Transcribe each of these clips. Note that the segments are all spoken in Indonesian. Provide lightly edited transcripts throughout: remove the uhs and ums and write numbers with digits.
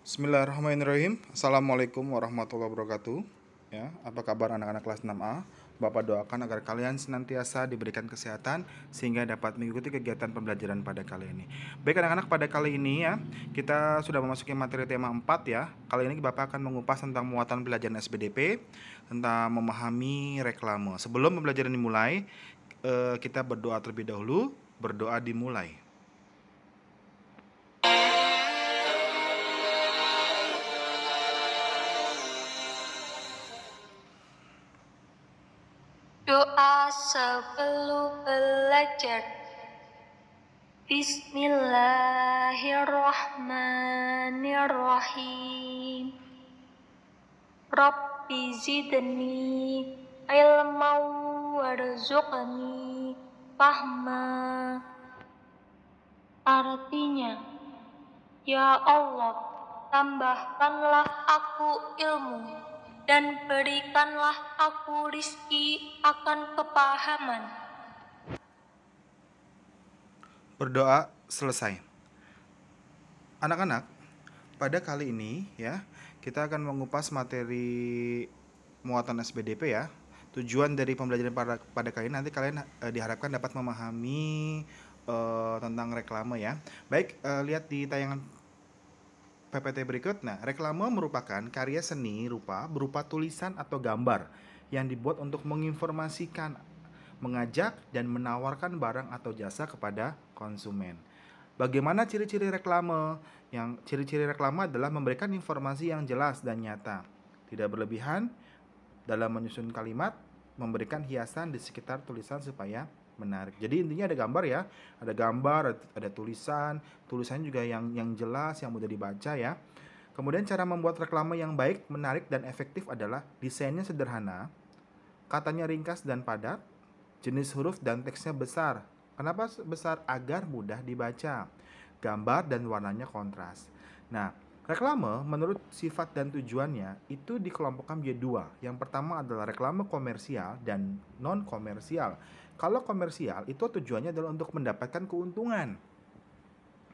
Bismillahirrahmanirrahim. Assalamualaikum warahmatullahi wabarakatuh. Ya, apa kabar anak-anak kelas 6A? Bapak doakan agar kalian senantiasa diberikan kesehatan sehingga dapat mengikuti kegiatan pembelajaran pada kali ini. Baik anak-anak, pada kali ini ya, kita sudah memasuki materi tema 4 ya. Kali ini Bapak akan mengupas tentang muatan pelajaran SBDP, tentang memahami reklame. Sebelum pembelajaran dimulai, kita berdoa terlebih dahulu. Berdoa dimulai. Doa sebelum belajar. Bismillahirrahmanirrahim. Rabbi zidni ilman warzuqni fahma. Artinya, ya Allah, tambahkanlah aku ilmu dan berikanlah aku rizki akan kepahaman. Berdoa selesai. Anak-anak, pada kali ini ya, kita akan mengupas materi muatan SBDP ya. Tujuan dari pembelajaran pada kali ini nanti kalian diharapkan dapat memahami tentang reklame ya. Baik, lihat di tayangan PPT berikut. Nah, reklame merupakan karya seni rupa berupa tulisan atau gambar yang dibuat untuk menginformasikan, mengajak, dan menawarkan barang atau jasa kepada konsumen. Bagaimana ciri-ciri reklame? Yang ciri-ciri reklame adalah memberikan informasi yang jelas dan nyata, tidak berlebihan dalam menyusun kalimat, memberikan hiasan di sekitar tulisan supaya menarik. Jadi intinya ada gambar ya, ada gambar, ada tulisan, tulisannya juga yang jelas, yang mudah dibaca ya. Kemudian cara membuat reklame yang baik, menarik, dan efektif adalah desainnya sederhana, katanya ringkas dan padat, jenis huruf dan teksnya besar. Kenapa besar? Agar mudah dibaca. Gambar dan warnanya kontras. Nah, reklame menurut sifat dan tujuannya itu dikelompokkan menjadi dua. Yang pertama adalah reklame komersial dan non komersial. Kalau komersial itu tujuannya adalah untuk mendapatkan keuntungan.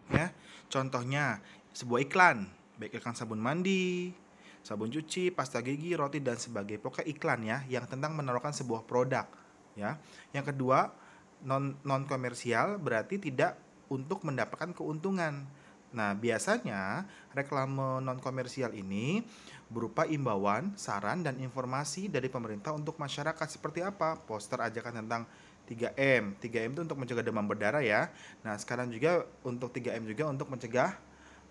Ya, contohnya sebuah iklan, baik iklan sabun mandi, sabun cuci, pasta gigi, roti dan sebagainya. Pokoknya iklan ya yang tentang menawarkan sebuah produk. Ya. Yang kedua, non komersial berarti tidak untuk mendapatkan keuntungan. Nah, biasanya reklame non komersial ini berupa imbauan, saran, dan informasi dari pemerintah untuk masyarakat. Seperti apa? Poster ajakan tentang 3M. 3M itu untuk mencegah demam berdarah ya. Nah, sekarang juga untuk 3M juga untuk mencegah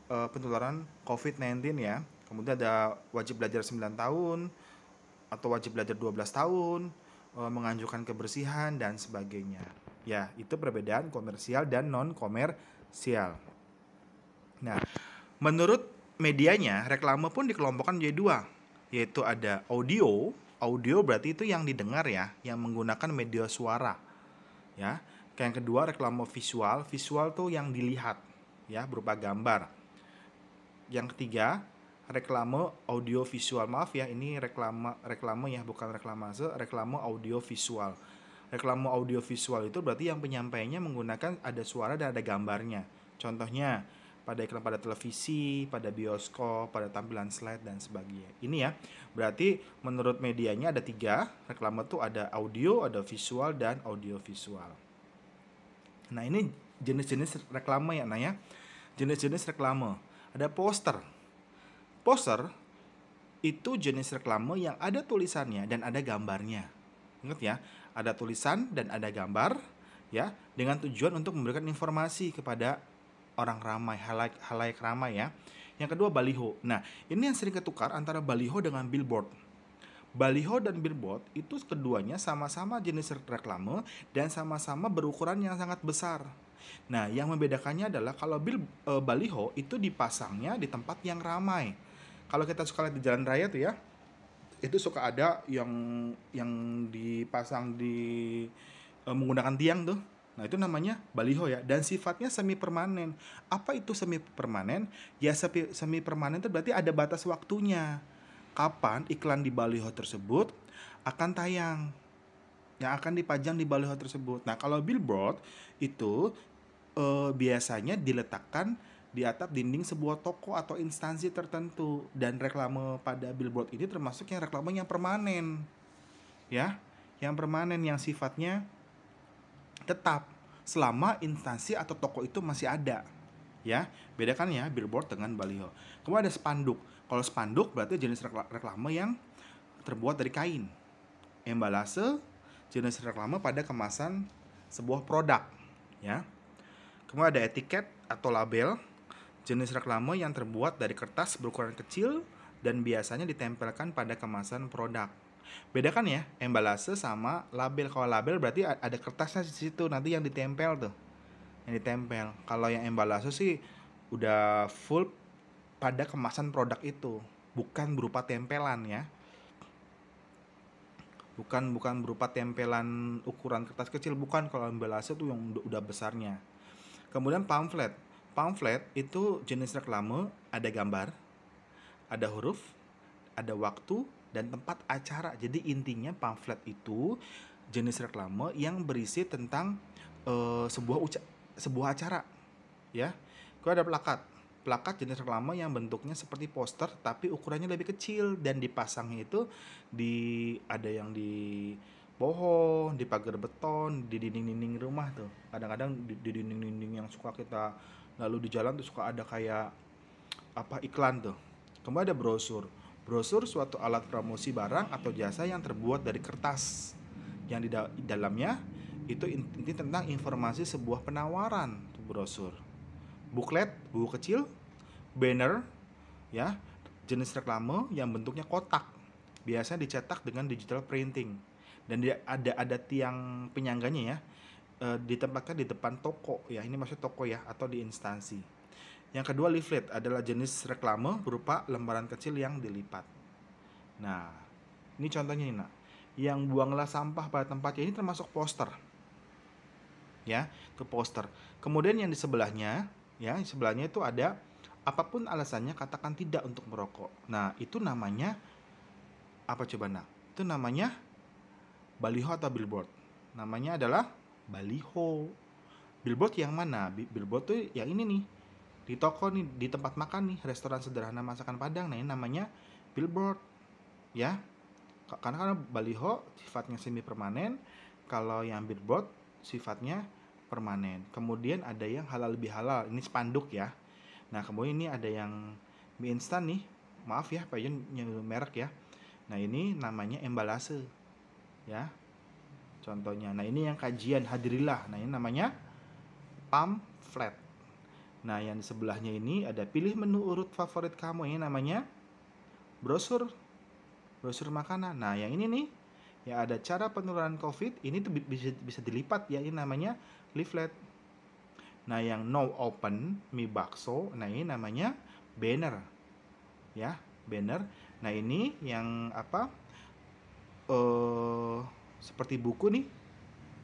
penularan COVID-19 ya. Kemudian ada wajib belajar 9 tahun atau wajib belajar 12 tahun, menganjurkan kebersihan dan sebagainya. Ya, itu perbedaan komersial dan non komersial. Nah, menurut medianya, reklame pun dikelompokkan menjadi dua, yaitu ada audio. Audio berarti itu yang didengar ya, yang menggunakan media suara. Ya. Yang kedua reklame visual. Visual tuh yang dilihat ya, berupa gambar. Yang ketiga, reklame audio visual. Maaf ya, ini reklame ya, bukan reklamase, reklame audio visual. Reklame audio visual itu berarti yang penyampaiannya menggunakan ada suara dan ada gambarnya. Contohnya pada iklan pada televisi, pada bioskop, pada tampilan slide dan sebagainya. Ini ya, berarti menurut medianya ada tiga. Reklame tuh ada audio, ada visual, dan audio visual. Nah, ini jenis-jenis reklame ya, Naya. Jenis-jenis reklame. Ada poster. Poster itu jenis reklame yang ada tulisannya dan ada gambarnya. Ingat ya, ada tulisan dan ada gambar ya, dengan tujuan untuk memberikan informasi kepada orang ramai, halayak ramai ya. Yang kedua baliho. Nah, ini yang sering ketukar antara baliho dengan billboard. Baliho dan billboard itu keduanya sama-sama jenis reklame dan sama-sama berukuran yang sangat besar. Nah, yang membedakannya adalah kalau baliho itu dipasangnya di tempat yang ramai. Kalau kita suka lihat di jalan raya tuh ya, itu suka ada yang dipasang di menggunakan tiang tuh. Nah, itu namanya baliho ya, dan sifatnya semi permanen. Apa itu semi permanen? Ya, semi permanen itu berarti ada batas waktunya. Kapan iklan di baliho tersebut akan tayang, yang akan dipajang di baliho tersebut. Nah, kalau billboard itu biasanya diletakkan di atap dinding sebuah toko atau instansi tertentu. Dan reklame pada billboard ini termasuk yang reklame yang permanen, ya, yang permanen, yang sifatnya tetap selama instansi atau toko itu masih ada, ya. Bedakan ya billboard dengan baliho. Kemudian ada spanduk. Kalau spanduk berarti jenis reklame yang terbuat dari kain. Embalase, jenis reklame pada kemasan sebuah produk, ya. Kemudian ada etiket atau label, jenis reklame yang terbuat dari kertas berukuran kecil dan biasanya ditempelkan pada kemasan produk. Bedakan ya embalase sama label. Kalau label berarti ada kertasnya di situ, nanti yang ditempel tuh, yang ditempel. Kalau yang embalase sih udah full pada kemasan produk itu, bukan berupa tempelan ya. Bukan berupa tempelan ukuran kertas kecil, bukan. Kalau embalase tuh yang udah besarnya. Kemudian pamflet. Pamflet itu jenis reklame, ada gambar, ada huruf, ada waktu, dan tempat acara. Jadi intinya pamflet itu jenis reklame yang berisi tentang sebuah acara, ya. Kalau ada plakat. Plakat jenis reklame yang bentuknya seperti poster tapi ukurannya lebih kecil dan dipasangnya itu ada yang di pohon, di pagar beton, di dinding-dinding rumah tuh. Kadang-kadang di dinding-dinding yang suka kita lalu di jalan tuh suka ada kayak iklan tuh. Kemudian ada brosur. Brosur suatu alat promosi barang atau jasa yang terbuat dari kertas yang di dalamnya itu inti tentang informasi sebuah penawaran, tuh brosur. Buklet, buku kecil, banner, ya, jenis reklame yang bentuknya kotak, biasanya dicetak dengan digital printing dan ada tiang penyangganya ya, ditempatkan di depan toko ya, ini maksud toko ya, atau di instansi. Yang kedua, leaflet adalah jenis reklame berupa lembaran kecil yang dilipat. Nah, ini contohnya nih nak, yang buanglah sampah pada tempatnya, ini termasuk poster, ya, itu poster. Kemudian yang di sebelahnya, ya, di sebelahnya itu ada apapun alasannya katakan tidak untuk merokok. Nah, itu namanya apa coba nak? Itu namanya baliho atau billboard. Namanya adalah baliho. Billboard yang mana? Billboard tuh yang ini nih, di toko nih, di tempat makan nih, restoran sederhana masakan Padang. Nah, ini namanya billboard, ya. Karena baliho sifatnya semi permanen, kalau yang billboard sifatnya permanen. Kemudian ada yang halal lebih halal, ini spanduk ya. Nah, kemudian ini ada yang mie instan nih, maaf ya Pak Yun merek ya. Nah, ini namanya embalase, ya, contohnya. Nah, ini yang kajian hadirilah, nah ini namanya pamflet. Nah, yang di sebelahnya ini ada pilih menu urut favorit kamu, ini namanya brosur makanan. Nah, yang ini nih ya ada cara penularan COVID, ini tuh bisa dilipat ya, ini namanya leaflet. Nah, yang no open mie bakso, nah ini namanya banner, ya, banner. Nah, ini yang seperti buku nih,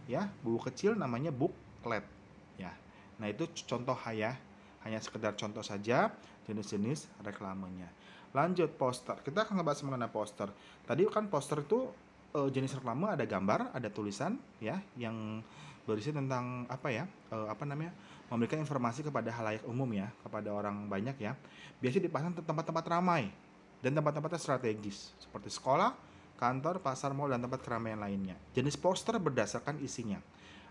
ya, buku kecil namanya booklet, ya. Nah, itu contoh ya, hanya sekedar contoh saja jenis-jenis reklamenya. Lanjut, poster. Kita akan ngebahas mengenai poster. Tadi kan poster itu jenis reklame ada gambar, ada tulisan, ya, yang berisi tentang memberikan informasi kepada halayak umum ya, kepada orang banyak ya. Biasanya dipasang di tempat-tempat ramai dan tempat-tempat strategis seperti sekolah, kantor, pasar, mal, dan tempat keramaian lainnya. Jenis poster berdasarkan isinya.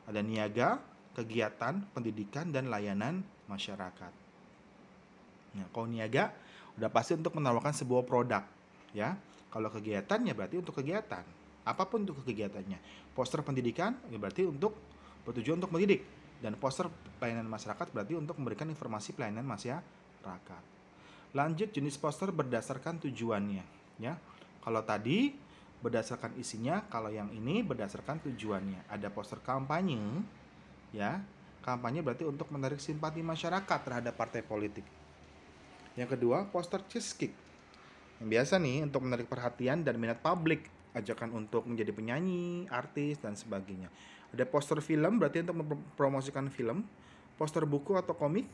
Ada niaga, kegiatan, pendidikan, dan layanan masyarakat. Nah, kalau niaga udah pasti untuk menawarkan sebuah produk, ya. Kalau kegiatan ya berarti untuk kegiatan, apapun untuk kegiatannya. Poster pendidikan ya berarti bertujuan untuk mendidik, dan poster pelayanan masyarakat berarti untuk memberikan informasi pelayanan masyarakat. Lanjut, jenis poster berdasarkan tujuannya, ya. Kalau tadi berdasarkan isinya, kalau yang ini berdasarkan tujuannya. Ada poster kampanye, ya. Kampanye berarti untuk menarik simpati masyarakat terhadap partai politik. Yang kedua, poster cheese cake, yang biasa nih untuk menarik perhatian dan minat publik, ajakan untuk menjadi penyanyi, artis, dan sebagainya. Ada poster film berarti untuk mempromosikan film, poster buku atau komik,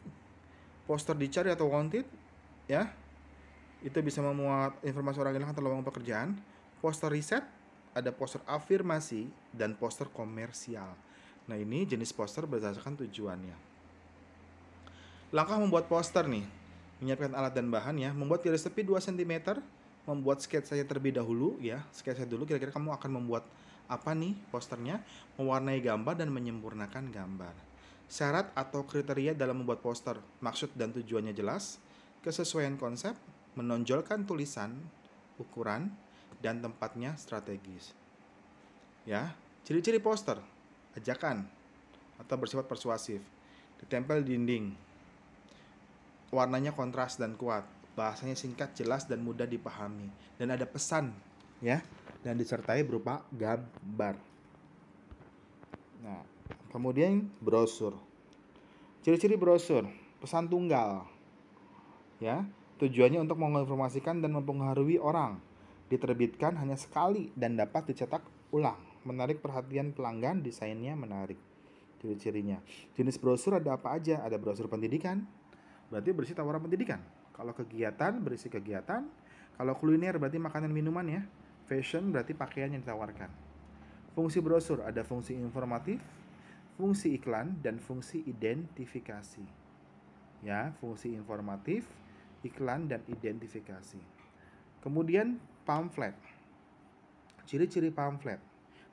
poster dicari atau wanted, ya, itu bisa memuat informasi orang hilang atau lowongan pekerjaan. Poster riset, ada poster afirmasi, dan poster komersial. Nah, ini jenis poster berdasarkan tujuannya. Langkah membuat poster nih. Menyiapkan alat dan bahan ya. Membuat garis tepi 2 cm. Membuat sketsanya terlebih dahulu ya. Sketsa dulu kira-kira kamu akan membuat apa nih posternya. Mewarnai gambar dan menyempurnakan gambar. Syarat atau kriteria dalam membuat poster. Maksud dan tujuannya jelas. Kesesuaian konsep. Menonjolkan tulisan, ukuran, dan tempatnya strategis. Ya, ciri-ciri poster. Ajakan atau bersifat persuasif. Ditempel di dinding. Warnanya kontras dan kuat, bahasanya singkat, jelas, dan mudah dipahami, dan ada pesan ya, dan disertai berupa gambar. Nah, kemudian brosur. Ciri-ciri brosur: pesan tunggal ya, tujuannya untuk menginformasikan dan mempengaruhi orang, diterbitkan hanya sekali dan dapat dicetak ulang, menarik perhatian pelanggan, desainnya menarik. Ciri-cirinya, jenis brosur ada apa aja? Ada brosur pendidikan, berarti berisi tawaran pendidikan. Kalau kegiatan, berisi kegiatan. Kalau kuliner, berarti makanan minuman ya. Fashion, berarti pakaian yang ditawarkan. Fungsi brosur, ada fungsi informatif, fungsi iklan, dan fungsi identifikasi. Ya, fungsi informatif, iklan, dan identifikasi. Kemudian pamflet. Ciri-ciri pamflet.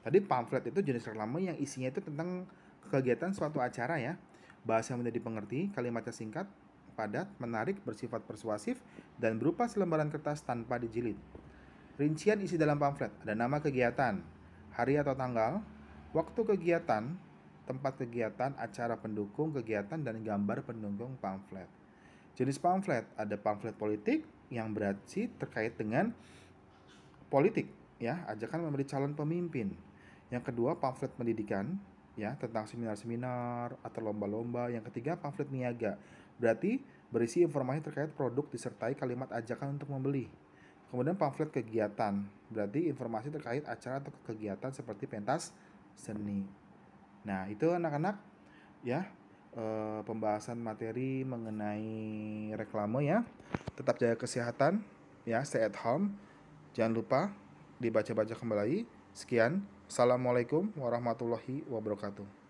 Tadi pamflet itu jenis reklame yang isinya itu tentang kegiatan suatu acara ya. Bahasa yang mudah dimengerti, kalimatnya singkat, padat, menarik, bersifat persuasif, dan berupa selembaran kertas tanpa dijilid. Rincian isi dalam pamflet, ada nama kegiatan, hari atau tanggal, waktu kegiatan, tempat kegiatan, acara pendukung kegiatan, dan gambar pendukung pamflet. Jenis pamflet, ada pamflet politik yang berarti terkait dengan politik, ya, ajakan memberi calon pemimpin. Yang kedua, pamflet pendidikan, ya, tentang seminar-seminar atau lomba-lomba. Yang ketiga, pamflet niaga, berarti berisi informasi terkait produk disertai kalimat ajakan untuk membeli. Kemudian pamflet kegiatan, berarti informasi terkait acara atau kegiatan seperti pentas seni. Nah, itu anak-anak ya, pembahasan materi mengenai reklame ya. Tetap jaga kesehatan ya, stay at home. Jangan lupa dibaca-baca kembali. Sekian. Assalamualaikum warahmatullahi wabarakatuh.